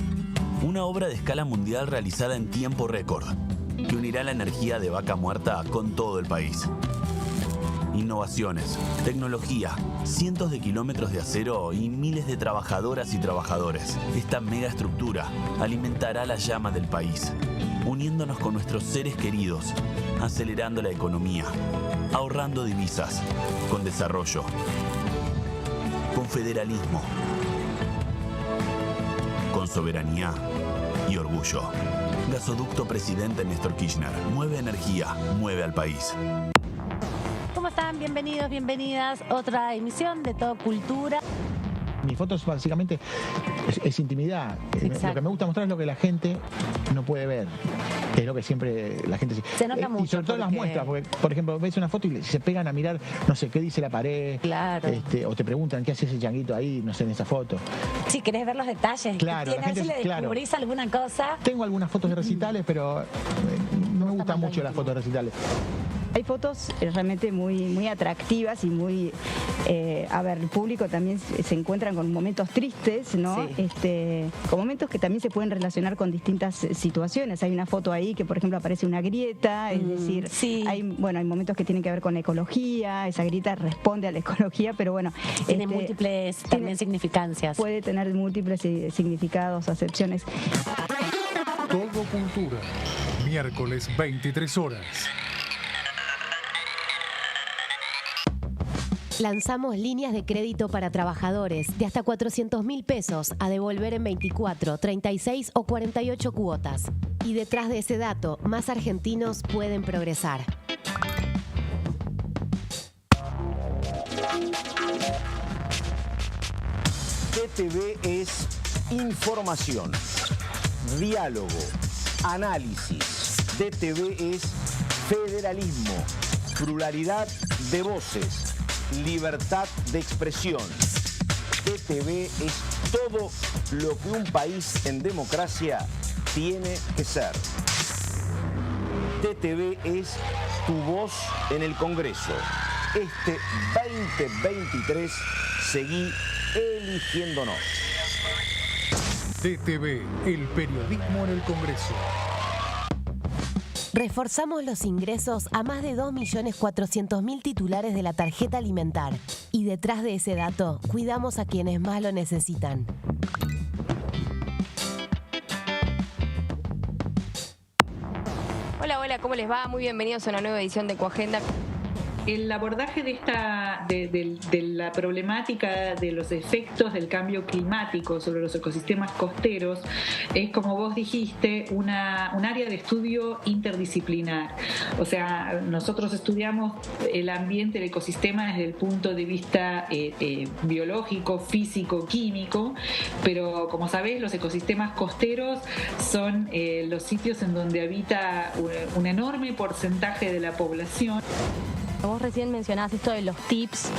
Una obra de escala mundial realizada en tiempo récord, que unirá la energía de Vaca Muerta con todo el país. Innovaciones, tecnología, cientos de kilómetros de acero y miles de trabajadoras y trabajadores. Esta megaestructura alimentará la llama del país, uniéndonos con nuestros seres queridos, acelerando la economía, ahorrando divisas, con desarrollo, con federalismo, con soberanía y orgullo. Gasoducto Presidente Néstor Kirchner. Mueve energía, mueve al país. ¿Cómo están? Bienvenidos, bienvenidas. Otra emisión de Todo Cultura. Mis fotos básicamente es intimidad. Lo que me gusta mostrar es lo que la gente no puede ver. Que es lo que siempre la gente se nota mucho. Y sobre todo las muestras, porque por ejemplo ves una foto y se pegan a mirar, no sé, qué dice la pared. Claro. O te preguntan qué hace ese changuito ahí, no sé, en esa foto. Sí, querés ver los detalles. Claro, a ver si le descubrís alguna cosa. Tengo algunas fotos de recitales, pero no me gustan mucho las fotos de recitales. Hay fotos realmente muy atractivas y muy, el público también se encuentran con momentos tristes, ¿no? Sí. Con momentos que también se pueden relacionar con distintas situaciones. Hay una foto ahí que, por ejemplo, aparece una grieta, es decir, sí. hay momentos que tienen que ver con la ecología, esa grieta responde a la ecología, pero bueno. Tiene múltiples también significancias. Puede tener múltiples significados, acepciones. Todo Cultura, miércoles 23 horas. Lanzamos líneas de crédito para trabajadores de hasta 400.000 pesos a devolver en 24, 36 o 48 cuotas. Y detrás de ese dato, más argentinos pueden progresar. DTV es información, diálogo, análisis. DTV es federalismo, pluralidad de voces, libertad de expresión. DTV es todo lo que un país en democracia tiene que ser. DTV es tu voz en el Congreso. Este 2023, seguí eligiéndonos. DTV, el periodismo en el Congreso. Reforzamos los ingresos a más de 2.400.000 titulares de la tarjeta alimentar. Y detrás de ese dato, cuidamos a quienes más lo necesitan. Hola, ¿cómo les va? Muy bienvenidos a una nueva edición de Coagenda. el abordaje de la problemática de los efectos del cambio climático sobre los ecosistemas costeros es, como vos dijiste, un área de estudio interdisciplinar. O sea, nosotros estudiamos el ambiente, el ecosistema desde el punto de vista biológico, físico, químico, pero como sabés, los ecosistemas costeros son los sitios en donde habita un enorme porcentaje de la población. Vos recién mencionabas esto de los tips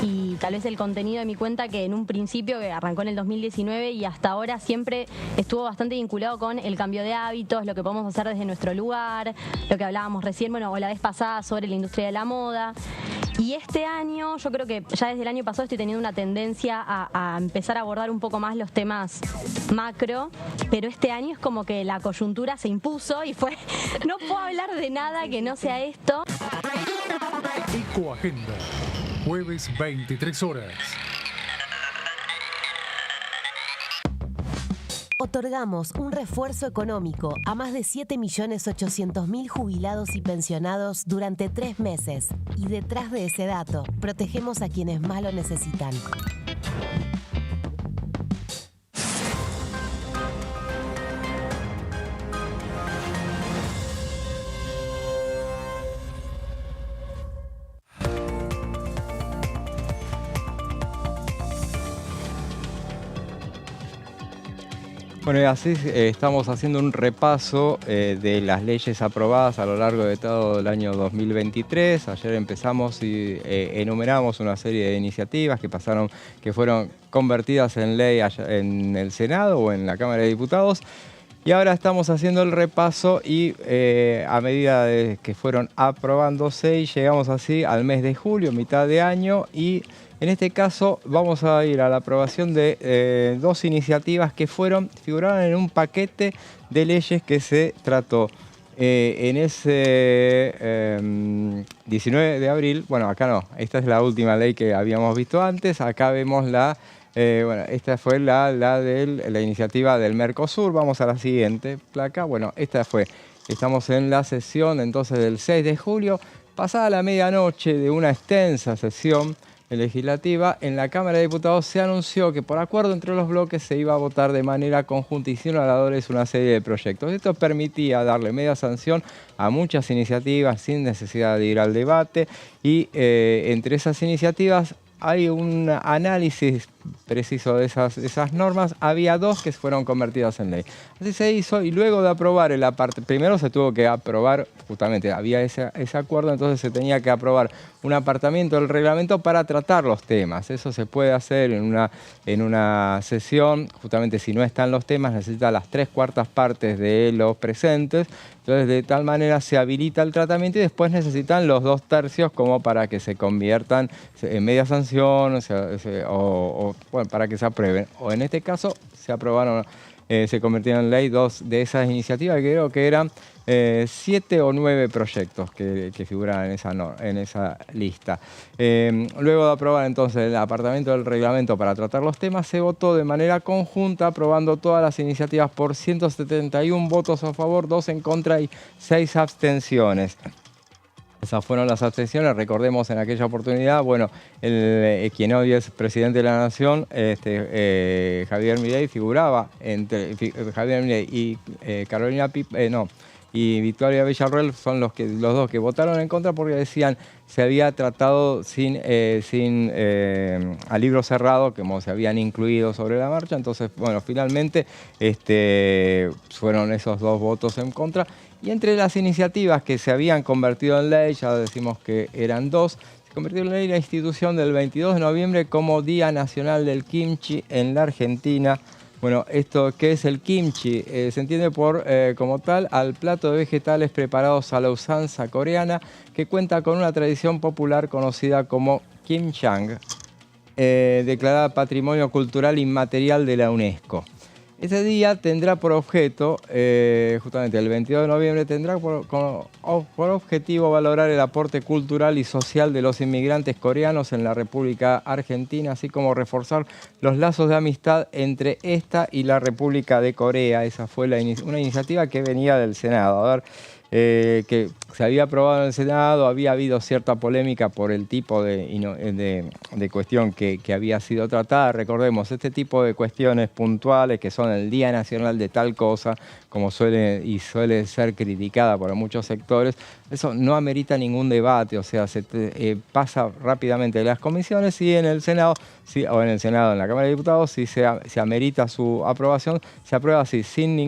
y tal vez el contenido de mi cuenta, que en un principio que arrancó en el 2019 y hasta ahora siempre estuvo bastante vinculado con el cambio de hábitos, lo que podemos hacer desde nuestro lugar, lo que hablábamos recién, bueno, o la vez pasada sobre la industria de la moda. Y este año, yo creo que ya desde el año pasado estoy teniendo una tendencia a empezar a abordar un poco más los temas macro, pero este año es como que la coyuntura se impuso y fue, no puedo hablar de nada que no sea esto. Ecoagenda, jueves 23 horas. Otorgamos un refuerzo económico a más de 7.800.000 jubilados y pensionados durante 3 meses. Y detrás de ese dato, protegemos a quienes más lo necesitan. Bueno, y así estamos haciendo un repaso de las leyes aprobadas a lo largo de todo el año 2023. Ayer empezamos y enumeramos una serie de iniciativas que fueron convertidas en ley en el Senado o en la Cámara de Diputados. Y ahora estamos haciendo el repaso y a medida de que fueron aprobándose, y llegamos así al mes de julio, mitad de año, y en este caso vamos a ir a la aprobación de 2 iniciativas que figuraron en un paquete de leyes que se trató en ese 19 de abril. Bueno, acá no, esta es la última ley que habíamos visto antes. Acá vemos bueno, esta fue la iniciativa del Mercosur. Vamos a la siguiente placa. Bueno, estamos en la sesión entonces del 6 de julio. Pasada la medianoche de una extensa sesión legislativa, en la Cámara de Diputados se anunció que por acuerdo entre los bloques se iba a votar de manera conjunta y sin oradores una serie de proyectos. Esto permitía darle media sanción a muchas iniciativas sin necesidad de ir al debate, y entre esas iniciativas hay un análisis preciso de esas normas. Había 2 que fueron convertidas en ley. Así se hizo, y luego de aprobar primero se tuvo que aprobar, justamente había ese acuerdo, entonces se tenía que aprobar un apartamiento del reglamento para tratar los temas. Eso se puede hacer en una sesión, justamente si no están los temas, necesita las 3/4 partes de los presentes. Entonces, de tal manera se habilita el tratamiento, y después necesitan los 2/3 como para que se conviertan en media sanción o bueno, para que se aprueben. O en este caso se aprobaron, se convirtieron en ley 2 de esas iniciativas, que creo que eran 7 o 9 proyectos que figuraban en esa lista. Luego de aprobar entonces el apartamiento del reglamento para tratar los temas, se votó de manera conjunta, aprobando todas las iniciativas por 171 votos a favor, 2 en contra y 6 abstenciones. Esas fueron las abstenciones. Recordemos en aquella oportunidad, bueno, quien hoy es presidente de la Nación, Javier Milei, figuraba entre Javier Milei y y Victoria Villarroel, son los 2 que votaron en contra, porque decían se había tratado a libro cerrado, como se habían incluido sobre la marcha. Entonces, bueno, finalmente fueron esos 2 votos en contra. Y entre las iniciativas que se habían convertido en ley, ya decimos que eran 2, se convirtió en ley la institución del 22 de noviembre como Día Nacional del Kimchi en la Argentina. Bueno, ¿qué es el kimchi? Se entiende como tal al plato de vegetales preparados a la usanza coreana, que cuenta con una tradición popular conocida como kimchang, declarada Patrimonio Cultural Inmaterial de la UNESCO. Ese día tendrá por objeto, justamente el 22 de noviembre, tendrá por objetivo valorar el aporte cultural y social de los inmigrantes coreanos en la República Argentina, así como reforzar los lazos de amistad entre esta y la República de Corea. Esa fue una iniciativa que venía del Senado. A ver, que se había aprobado en el Senado, había habido cierta polémica por el tipo de cuestión que había sido tratada. Recordemos, este tipo de cuestiones puntuales que son el Día Nacional de tal cosa, como suele ser criticada por muchos sectores, eso no amerita ningún debate, o sea, se pasa rápidamente de las comisiones y en el Senado, en la Cámara de Diputados, si se amerita su aprobación, se aprueba así, sin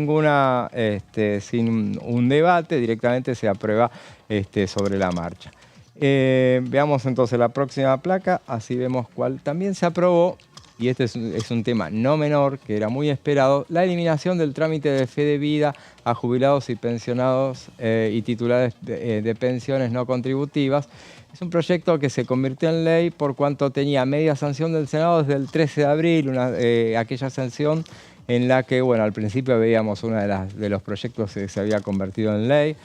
un debate, directamente se aprueba sobre la marcha. Veamos entonces la próxima placa, así vemos cuál también se aprobó, y este es un tema no menor, que era muy esperado, la eliminación del trámite de fe de vida a jubilados y pensionados y titulares de pensiones no contributivas. Es un proyecto que se convirtió en ley por cuanto tenía media sanción del Senado desde el 13 de abril, aquella sanción en la que, bueno, al principio veíamos uno de los proyectos que se había convertido en ley,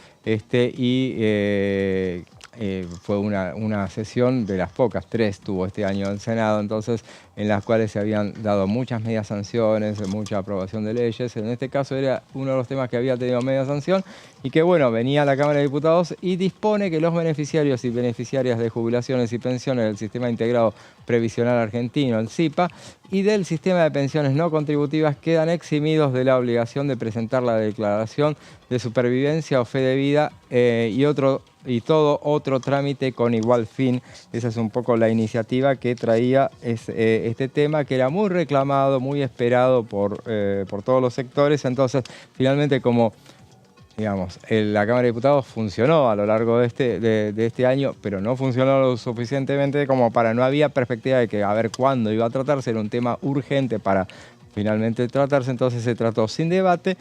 fue una sesión de las pocas, 3 tuvo este año el Senado, entonces en las cuales se habían dado muchas medias sanciones, mucha aprobación de leyes. En este caso era uno de los temas que había tenido media sanción y que, bueno, venía a la Cámara de Diputados y dispone que los beneficiarios y beneficiarias de jubilaciones y pensiones del Sistema Integrado Previsional Argentino, el SIPA, y del Sistema de Pensiones No Contributivas quedan eximidos de la obligación de presentar la declaración de supervivencia o fe de vida y todo otro trámite con igual fin. Esa es un poco la iniciativa que traía este tema, que era muy reclamado, muy esperado por todos los sectores. Entonces, finalmente, como digamos, la Cámara de Diputados funcionó a lo largo de este año, pero no funcionó lo suficientemente como no había perspectiva de que a ver cuándo iba a tratarse, era un tema urgente para finalmente tratarse, entonces se trató sin debate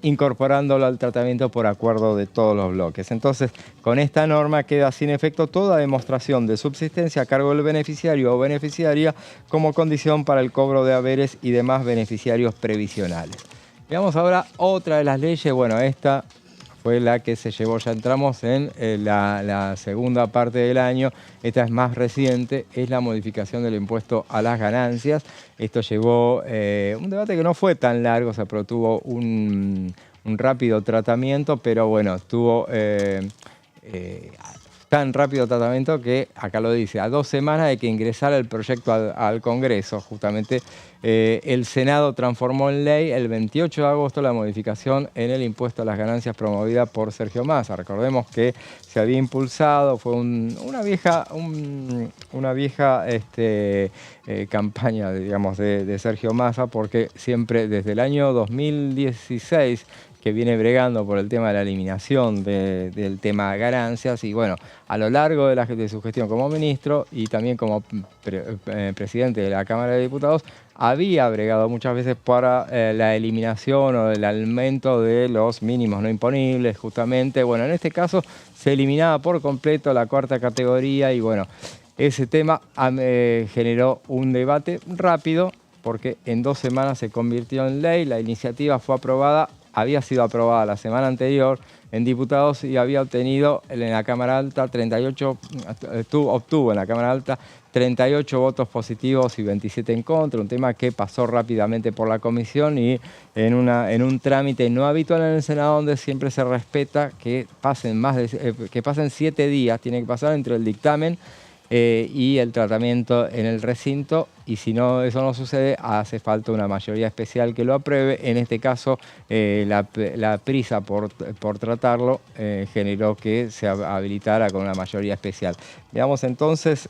incorporándolo al tratamiento por acuerdo de todos los bloques. Entonces, con esta norma queda sin efecto toda demostración de subsistencia a cargo del beneficiario o beneficiaria como condición para el cobro de haberes y demás beneficiarios previsionales. Veamos ahora otra de las leyes. Bueno, esta fue la que se llevó, ya entramos en la segunda parte del año. Esta es más reciente, es la modificación del impuesto a las ganancias. Esto llevó un debate que no fue tan largo, pero tuvo un rápido tratamiento, pero bueno, tuvo tan rápido tratamiento que, acá lo dice, a 2 semanas de que ingresara el proyecto al Congreso, justamente el Senado transformó en ley el 28 de agosto la modificación en el impuesto a las ganancias promovida por Sergio Massa. Recordemos que se había impulsado, fue una vieja campaña, digamos, de Sergio Massa, porque siempre desde el año 2016 que viene bregando por el tema de la eliminación del tema ganancias y bueno, a lo largo de su gestión como ministro y también como presidente de la Cámara de Diputados, había bregado muchas veces para la eliminación o el aumento de los mínimos no imponibles, justamente. Bueno, en este caso se eliminaba por completo la 4ª categoría y bueno, ese tema generó un debate rápido porque en 2 semanas se convirtió en ley, la iniciativa fue aprobada. Había sido aprobada la semana anterior en diputados y había obtenido en la Cámara Alta obtuvo en la Cámara Alta 38 votos positivos y 27 en contra, un tema que pasó rápidamente por la comisión y en un trámite no habitual en el Senado, donde siempre se respeta que pasen 7 días, tiene que pasar entre el dictamen y el tratamiento en el recinto, y si no, eso no sucede, hace falta una mayoría especial que lo apruebe. En este caso, la prisa por tratarlo generó que se habilitara con una mayoría especial. Veamos entonces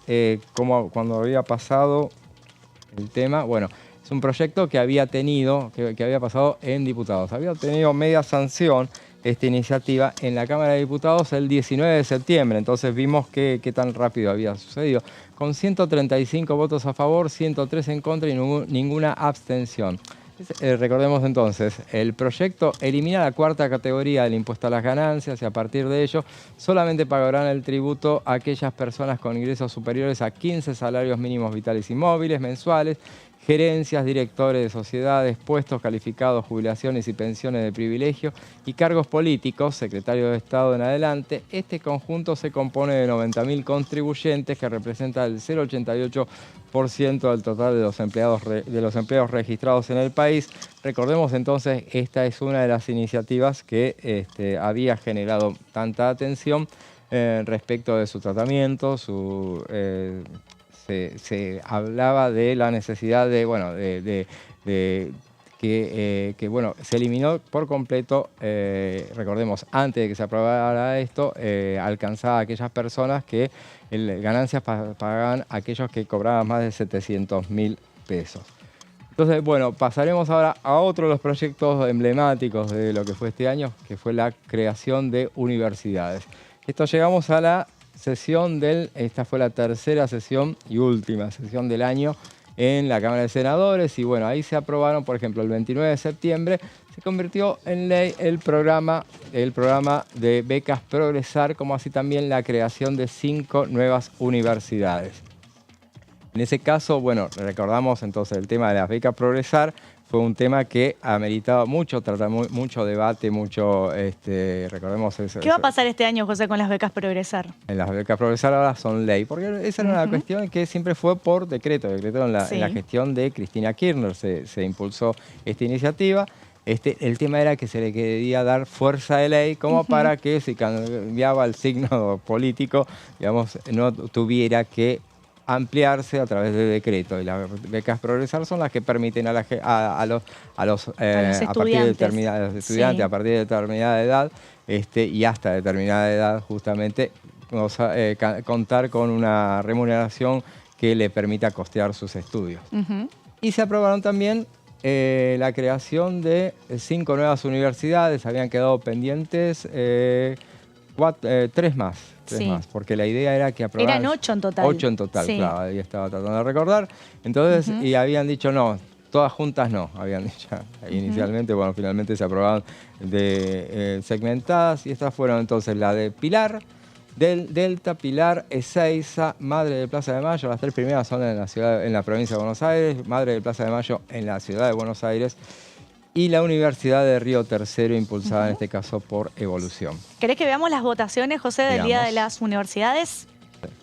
cuando había pasado el tema. Bueno, es un proyecto que había pasado en diputados. Había obtenido media sanción esta iniciativa en la Cámara de Diputados el 19 de septiembre. Entonces vimos qué tan rápido había sucedido. Con 135 votos a favor, 103 en contra y ninguna abstención. Recordemos entonces, el proyecto elimina la 4ª categoría del impuesto a las ganancias y a partir de ello solamente pagarán el tributo a aquellas personas con ingresos superiores a 15 salarios mínimos vitales y móviles mensuales, gerencias, directores de sociedades, puestos calificados, jubilaciones y pensiones de privilegio y cargos políticos, secretario de Estado en adelante. Este conjunto se compone de 90.000 contribuyentes, que representa el 0,88% del total de los empleos registrados en el país. Recordemos entonces, esta es una de las iniciativas que había generado tanta atención respecto de su tratamiento, se hablaba de la necesidad de que se eliminó por completo, recordemos, antes de que se aprobara esto, alcanzaba a aquellas personas que ganancias pagaban aquellos que cobraban más de 700.000 pesos. Entonces, bueno, pasaremos ahora a otro de los proyectos emblemáticos de lo que fue este año, que fue la creación de universidades. Esto llegamos a la sesión esta fue la tercera sesión y última sesión del año en la Cámara de Senadores, y bueno, ahí se aprobaron, por ejemplo, el 29 de septiembre se convirtió en ley el programa de becas Progresar, como así también la creación de 5 nuevas universidades. En ese caso, bueno, recordamos entonces el tema de las becas Progresar. Fue un tema que ha meritado mucho debate, recordemos eso. ¿Qué va a pasar este año, José, con las becas Progresar? Las becas Progresar ahora son ley, porque esa era una cuestión que siempre fue por decreto en la gestión de Cristina Kirchner se impulsó esta iniciativa. El tema era que se le quería dar fuerza de ley como para que si cambiaba el signo político, digamos, no tuviera que ampliarse a través de decreto, y las becas Progresar son las que permiten a los estudiantes a partir de determinada edad y hasta determinada edad justamente contar con una remuneración que le permita costear sus estudios. Y se aprobaron también la creación de 5 nuevas universidades. Habían quedado pendientes 3 más. Porque la idea era que aprobaran... Eran 8 en total. 8 en total, claro, ahí estaba tratando de recordar. Entonces, y habían dicho no, todas juntas no, habían dicho inicialmente, bueno, finalmente se aprobaron segmentadas, y estas fueron entonces la de Pilar, del Delta, Pilar, Ezeiza, Madre de Plaza de Mayo. Las 3 primeras son en la provincia de Buenos Aires, Madre de Plaza de Mayo en la ciudad de Buenos Aires, y la Universidad de Río Tercero, impulsada en este caso por Evolución. ¿Querés que veamos las votaciones, José, del Día de las Universidades?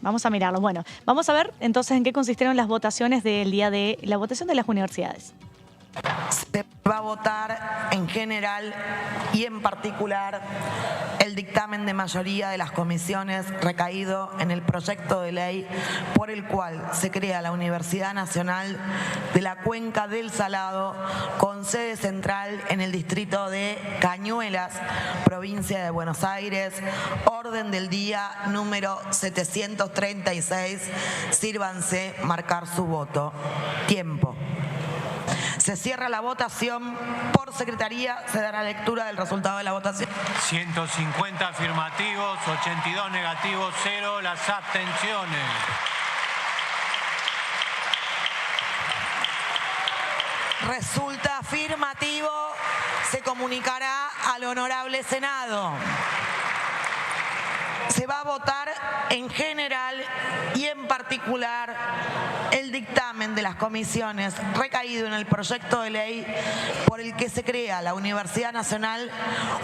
Vamos a mirarlo. Bueno, vamos a ver entonces en qué consistieron las votaciones del día de la votación de las universidades. Se va a votar en general y en particular el dictamen de mayoría de las comisiones recaído en el proyecto de ley por el cual se crea la Universidad Nacional de la Cuenca del Salado, con sede central en el distrito de Cañuelas, provincia de Buenos Aires. Orden del día número 736. Sírvanse marcar su voto. Tiempo. Se cierra la votación. Por secretaría se dará lectura del resultado de la votación. 150 afirmativos, 82 negativos, 0 las abstenciones. Resulta afirmativo. Se comunicará al Honorable Senado. Se va a votar en general y en particular el dictamen de las comisiones recaído en el proyecto de ley por el que se crea la Universidad Nacional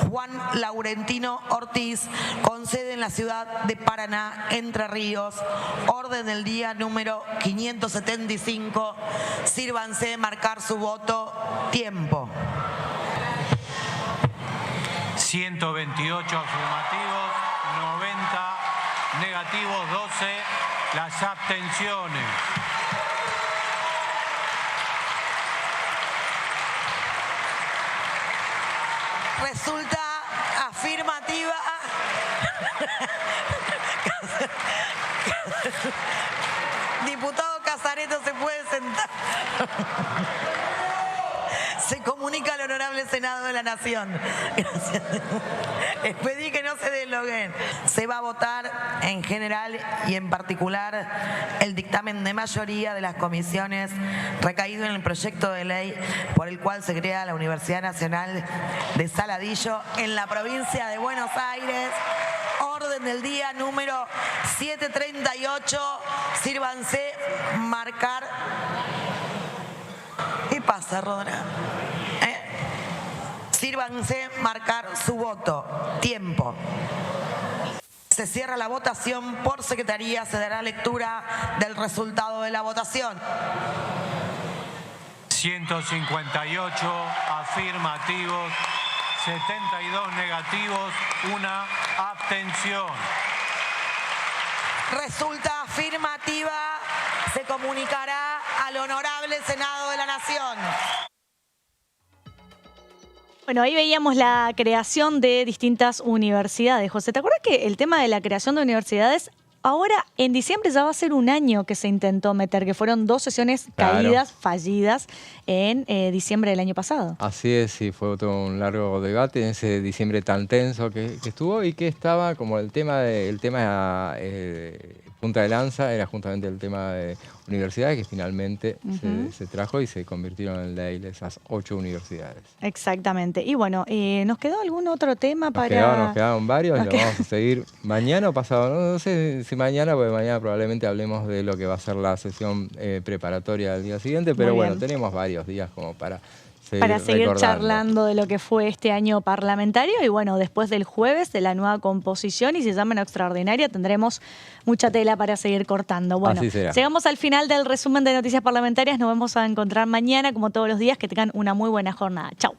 Juan Laurentino Ortiz, con sede en la ciudad de Paraná, Entre Ríos. Orden del día número 575. Sírvanse marcar su voto. Tiempo. 128 afirmativos, 90 negativos, 12 las abstenciones. Resulta afirmativa. Diputado Casareto, se puede sentar. Se comunica al Honorable Senado de la Nación. Gracias. Les pedí que no se desloguen. Se va a votar en general y en particular el dictamen de mayoría de las comisiones recaído en el proyecto de ley por el cual se crea la Universidad Nacional de Saladillo en la provincia de Buenos Aires. Orden del día número 738. Sírvanse marcar pasa, Rodra? Sírvanse marcar su voto. Tiempo. Se cierra la votación. Por secretaría se dará lectura del resultado de la votación. 158 afirmativos, 72 negativos, una abstención. Resulta afirmativa. Se comunicará al Honorable Senado de la Nación. Bueno, ahí veíamos la creación de distintas universidades. José, ¿te acuerdas que el tema de la creación de universidades, ahora en diciembre ya va a ser un año que se intentó meter, que fueron 2 sesiones caídas, fallidas, en diciembre del año pasado? Así es, sí, fue todo un largo debate en ese diciembre tan tenso que estuvo y que estaba como el tema punta de lanza era justamente el tema de universidades, que finalmente se trajo y se convirtieron en ley esas 8 universidades. Exactamente. Y bueno, ¿nos quedó algún otro tema Nos para...? quedaron varios, lo vamos a seguir mañana o pasado. No sé si mañana, porque mañana probablemente hablemos de lo que va a ser la sesión preparatoria del día siguiente, pero bueno, tenemos varios días como para seguir charlando de lo que fue este año parlamentario y bueno, después del jueves de la nueva composición y si llaman a extraordinaria tendremos mucha tela para seguir cortando. Bueno, llegamos al final del resumen de noticias parlamentarias, nos vamos a encontrar mañana como todos los días, que tengan una muy buena jornada. Chau.